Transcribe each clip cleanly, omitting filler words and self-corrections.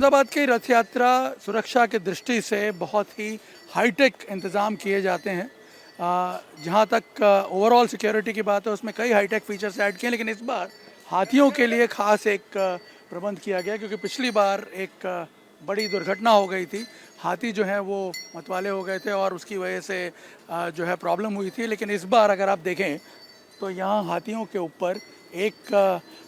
अहमदाबाद की रथ यात्रा सुरक्षा की दृष्टि से बहुत ही हाईटेक इंतज़ाम किए जाते हैं। जहाँ तक ओवरऑल सिक्योरिटी की बात है उसमें कई हाईटेक फीचर्स ऐड किए, लेकिन इस बार हाथियों के लिए खास एक प्रबंध किया गया, क्योंकि पिछली बार एक बड़ी दुर्घटना हो गई थी। हाथी जो है वो मतवाले हो गए थे और उसकी वजह से जो है प्रॉब्लम हुई थी। लेकिन इस बार अगर आप देखें तो यहाँ हाथियों के ऊपर एक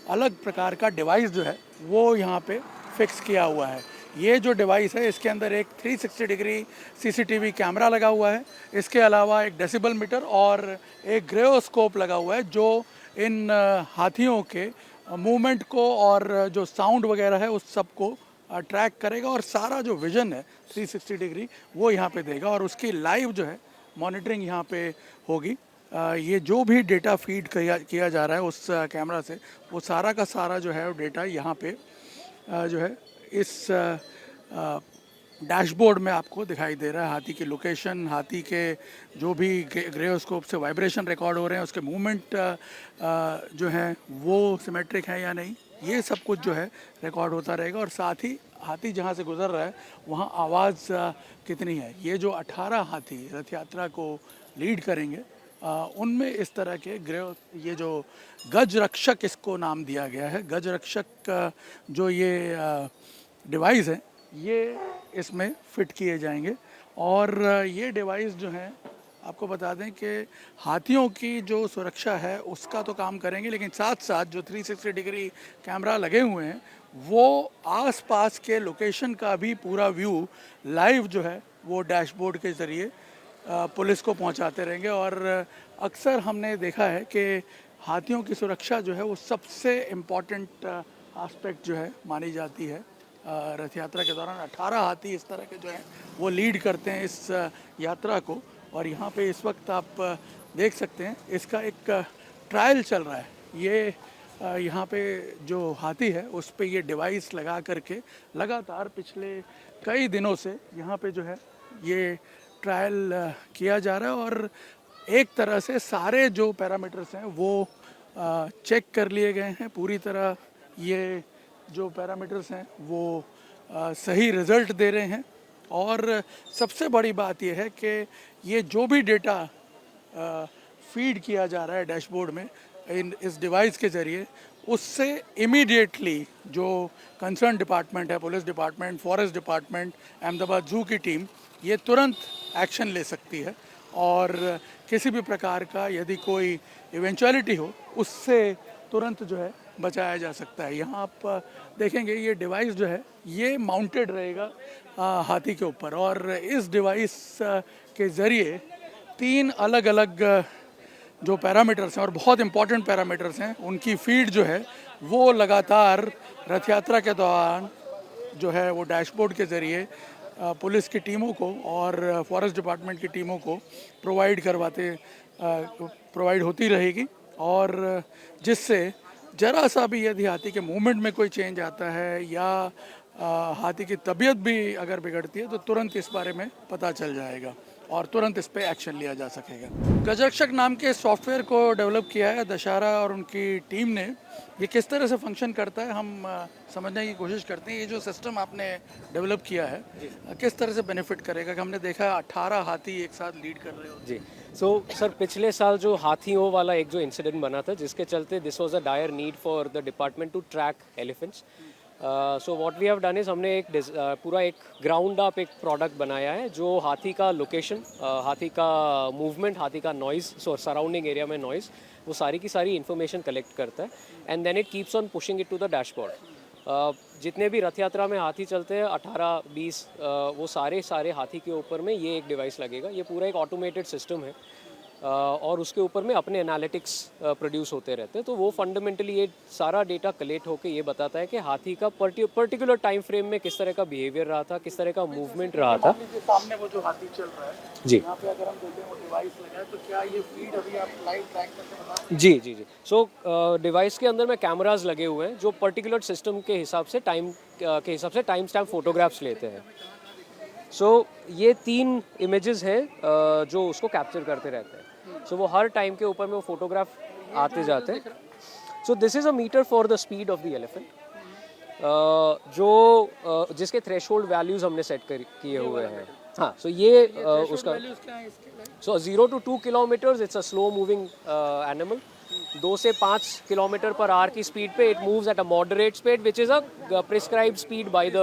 अलग प्रकार का डिवाइस जो है वो यहाँ पे फिक्स किया हुआ है। ये जो डिवाइस है इसके अंदर एक 360 डिग्री सीसीटीवी कैमरा लगा हुआ है। इसके अलावा एक डेसिबल मीटर और एक ग्रेओस्कोप लगा हुआ है जो इन हाथियों के मूवमेंट को और जो साउंड वगैरह है उस सब को ट्रैक करेगा और सारा जो विजन है 360 डिग्री वो यहाँ पे देगा और उसकी लाइव जो है मॉनिटरिंग यहाँ पे होगी। ये जो भी डेटा फीड किया जा रहा है उस कैमरा से, वो सारा का सारा जो है वो डेटा यहाँ पे जो है इस डैशबोर्ड में आपको दिखाई दे रहा है। हाथी की लोकेशन, हाथी के जो भी ग्रेओस्कोप से वाइब्रेशन रिकॉर्ड हो रहे हैं, उसके मूवमेंट जो हैं वो सिमेट्रिक है या नहीं, ये सब कुछ जो है रिकॉर्ड होता रहेगा। और साथ ही हाथी जहाँ से गुजर रहा है वहाँ आवाज़ कितनी है। ये जो 18 हाथी रथ यात्रा को लीड करेंगे उनमें इस तरह के ये जो गज रक्षक इसको नाम दिया गया है, गज रक्षक जो ये डिवाइस है ये इसमें फिट किए जाएंगे। और ये डिवाइस जो है आपको बता दें कि हाथियों की जो सुरक्षा है उसका तो काम करेंगे, लेकिन साथ साथ जो 360 डिग्री कैमरा लगे हुए हैं वो आसपास के लोकेशन का भी पूरा व्यू लाइव जो है वो डैशबोर्ड के ज़रिए पुलिस को पहुंचाते रहेंगे। और अक्सर हमने देखा है कि हाथियों की सुरक्षा जो है वो सबसे इम्पॉर्टेंट एस्पेक्ट जो है मानी जाती है। रथ यात्रा के दौरान 18 हाथी इस तरह के जो हैं वो लीड करते हैं इस यात्रा को। और यहाँ पे इस वक्त आप देख सकते हैं इसका एक ट्रायल चल रहा है। ये यहाँ पे जो हाथी है उस पे ये डिवाइस लगा करके लगातार पिछले कई दिनों से यहाँ पे जो है ये ट्रायल किया जा रहा है और एक तरह से सारे जो पैरामीटर्स हैं वो चेक कर लिए गए हैं। पूरी तरह ये जो पैरामीटर्स हैं वो सही रिज़ल्ट दे रहे हैं। और सबसे बड़ी बात यह है कि ये जो भी डेटा फीड किया जा रहा है डैशबोर्ड में इस डिवाइस के ज़रिए, उससे इमीडिएटली जो कंसर्न डिपार्टमेंट है, police department, forest department, Ahmedabad जू की टीम, ये तुरंत एक्शन ले सकती है और किसी भी प्रकार का यदि कोई इवेंचुअलिटी हो उससे तुरंत जो है बचाया जा सकता है। यहाँ आप देखेंगे ये डिवाइस जो है ये माउंटेड रहेगा हाथी के ऊपर और इस डिवाइस के ज़रिए 3 अलग अलग जो पैरामीटर्स हैं और बहुत इंपॉर्टेंट पैरामीटर्स हैं उनकी फीड जो है वो लगातार रथ यात्रा के दौरान जो है वो डैशबोर्ड के ज़रिए पुलिस की टीमों को और फॉरेस्ट डिपार्टमेंट की टीमों को प्रोवाइड होती रहेगी। और जिससे ज़रा सा भी यदि हाथी के मूवमेंट में कोई चेंज आता है या हाथी की तबीयत भी अगर बिगड़ती है तो तुरंत इस बारे में पता चल जाएगा और तुरंत इस पर एक्शन लिया जा सकेगा। गजरक्षक नाम के सॉफ्टवेयर को डेवलप किया है दशहरा और उनकी टीम ने। ये किस तरह से फंक्शन करता है हम समझने की कोशिश करते हैं। ये जो सिस्टम आपने डेवलप किया है किस तरह से बेनिफिट करेगा कि हमने देखा 18 हाथी एक साथ लीड कर रहे हो। जी सर पिछले साल जो हाथियों वाला एक जो इंसिडेंट बना था जिसके चलते this was a dire need for the department to track elephants. So what we have done is हमने एक पूरा एक ग्राउंड अप एक प्रोडक्ट बनाया है जो हाथी का लोकेशन, हाथी का मूवमेंट, हाथी का नॉइज़, सराउंडिंग एरिया में नॉइज़, वो सारी की सारी इन्फॉर्मेशन कलेक्ट करता है and then it keeps on pushing it to the dashboard. जितने भी रथ यात्रा में हाथी चलते हैं 18-20 वो सारे हाथी के ऊपर में ये एक डिवाइस लगेगा। ये पूरा एक ऑटोमेटेड सिस्टम है और उसके ऊपर में अपने एनालिटिक्स प्रोड्यूस होते रहते हैं। तो वो फंडामेंटली ये सारा डेटा कलेक्ट होकर ये बताता है कि हाथी का पर्टिकुलर टाइम फ्रेम में किस तरह का बिहेवियर रहा था, किस तरह का मूवमेंट रहा था। सामने वो जो हाथी चल रहा है जी, यहाँ पे अगर हम देखें वो डिवाइस लगा है तो क्या ये फीड अभी आप लाइव ट्रैक करके बता सकते हैं? जी। सो डिवाइस के अंदर में कैमराज लगे हुए हैं जो पर्टिकुलर सिस्टम के हिसाब से टाइम स्टैम्प फोटोग्राफ्स लेते हैं। सो ये 3 इमेजेस हैं जो उसको कैप्चर करते रहते हैं। सो वो हर टाइम के ऊपर में वो फोटोग्राफ आते जाते हैं। So this is a meter for the speed of the elephant जो जिसके थ्रेशोल्ड वैल्यूज हमने सेट किए हुए हैं। हाँ, सो ये उसका सो 0 to 2 kilometres it's a slow moving animal. 2 से 5 किलोमीटर पर आवर की स्पीड पे it moves at a moderate speed which is a prescribed speed by the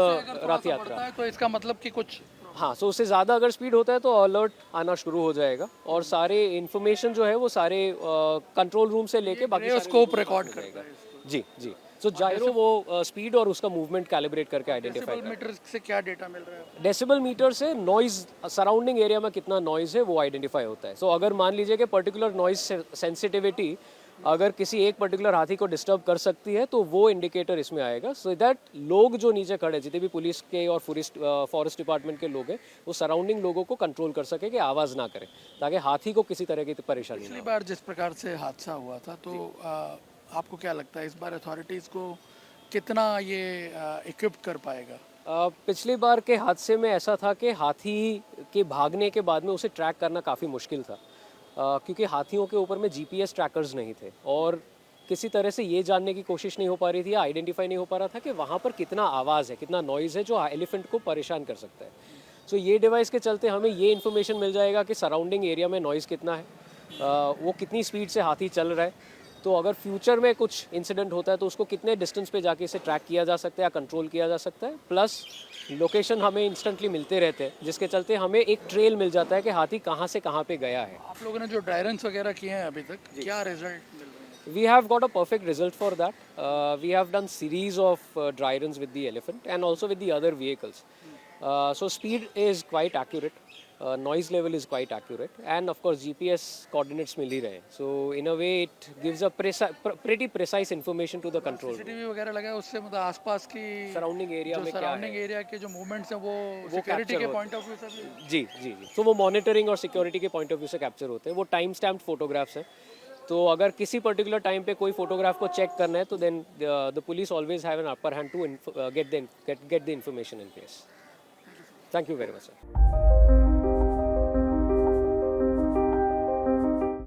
रथ यात्रा। तो इसका मतलब कि कुछ हाँ, सो उससे ज़्यादा अगर स्पीड होता है तो अलर्ट आना शुरू हो जाएगा और सारे इन्फॉर्मेशन जो है वो सारे कंट्रोल रूम से लेके बाकी ग्रेयोस्कोप रिकॉर्ड करेगा। जी जी। सो जायरो वो स्पीड और उसका मूवमेंट कैलिब्रेट करके आइडेंटिफाई डेसिबल मीटर से क्या डेटा मिल रहा है? डेसिबल मीटर से नॉइज सराउंडिंग एरिया में कितना नॉइज है वो आइडेंटिफाई होता है। सो अगर मान लीजिए कि पर्टिकुलर नॉइज सेंसिटिविटी अगर किसी एक पर्टिकुलर हाथी को डिस्टर्ब कर सकती है तो वो इंडिकेटर इसमें आएगा, सो दैट लोग जो नीचे खड़े जितने भी पुलिस के और फॉरेस्ट डिपार्टमेंट के लोग हैं वो सराउंडिंग लोगों को कंट्रोल कर सके कि आवाज़ ना करें ताकि हाथी को किसी तरह की परेशानी ना पिछली बार जिस प्रकार से हादसा हुआ था तो आपको क्या लगता है इस बार अथॉरिटीज़ को कितना ये इक्विप कर पाएगा? पिछली बार के हादसे में ऐसा था कि हाथी के भागने के बाद में उसे ट्रैक करना काफ़ी मुश्किल था, क्योंकि हाथियों के ऊपर में जीपीएस ट्रैकर्स नहीं थे और किसी तरह से ये जानने की कोशिश नहीं हो पा रही थी या आइडेंटिफाई नहीं हो पा रहा था कि वहाँ पर कितना आवाज़ है, कितना नॉइज़ है जो एलिफेंट को परेशान कर सकता है। सो ये डिवाइस के चलते हमें ये इन्फॉर्मेशन मिल जाएगा कि सराउंडिंग एरिया में नॉइज़ कितना है, वो कितनी स्पीड से हाथी चल रहा है, तो अगर फ्यूचर में कुछ इंसिडेंट होता है तो उसको कितने डिस्टेंस पे जाके इसे ट्रैक किया जा सकता है या कंट्रोल किया जा सकता है। प्लस लोकेशन हमें इंस्टेंटली मिलते रहते हैं जिसके चलते हमें एक ट्रेल मिल जाता है कि हाथी कहाँ से कहाँ पे गया है। आप लोगों ने जो ड्राई रन्स वगैरह किए हैं अभी तक, क्या रिजल्ट मिल रहे हैं? We have got a perfect result for that. We have done series of dry runs with the elephant and also with the other vehicles. So speed is quite accurate, noise level is quite accurate, and of course GPS coordinates मिल ही रहे हैं. So in a way it gives a pretty precise information to the control room. CCTV वगैरह लगा है उससे मतलब आसपास की Surrounding area जो में क्या सराउंडिंग है? एरिया के जो मूवमेंट्स हैं वो सिक्योरिटी capture के होते पॉइंट ऑफ व्यू से भी जी जी जी। तो वो मॉनिटरिंग और सिक्योरिटी के पॉइंट ऑफ व्यू से कैप्चर होते हैं। वो टाइम स्टैम्प्ड फोटोग्राफ्स हैं, तो अगर किसी पर्टिकुलर टाइम पे कोई फोटोग्राफ को चेक करना है तो then the police always have an upper hand to get the information in place. Thank you very much sir.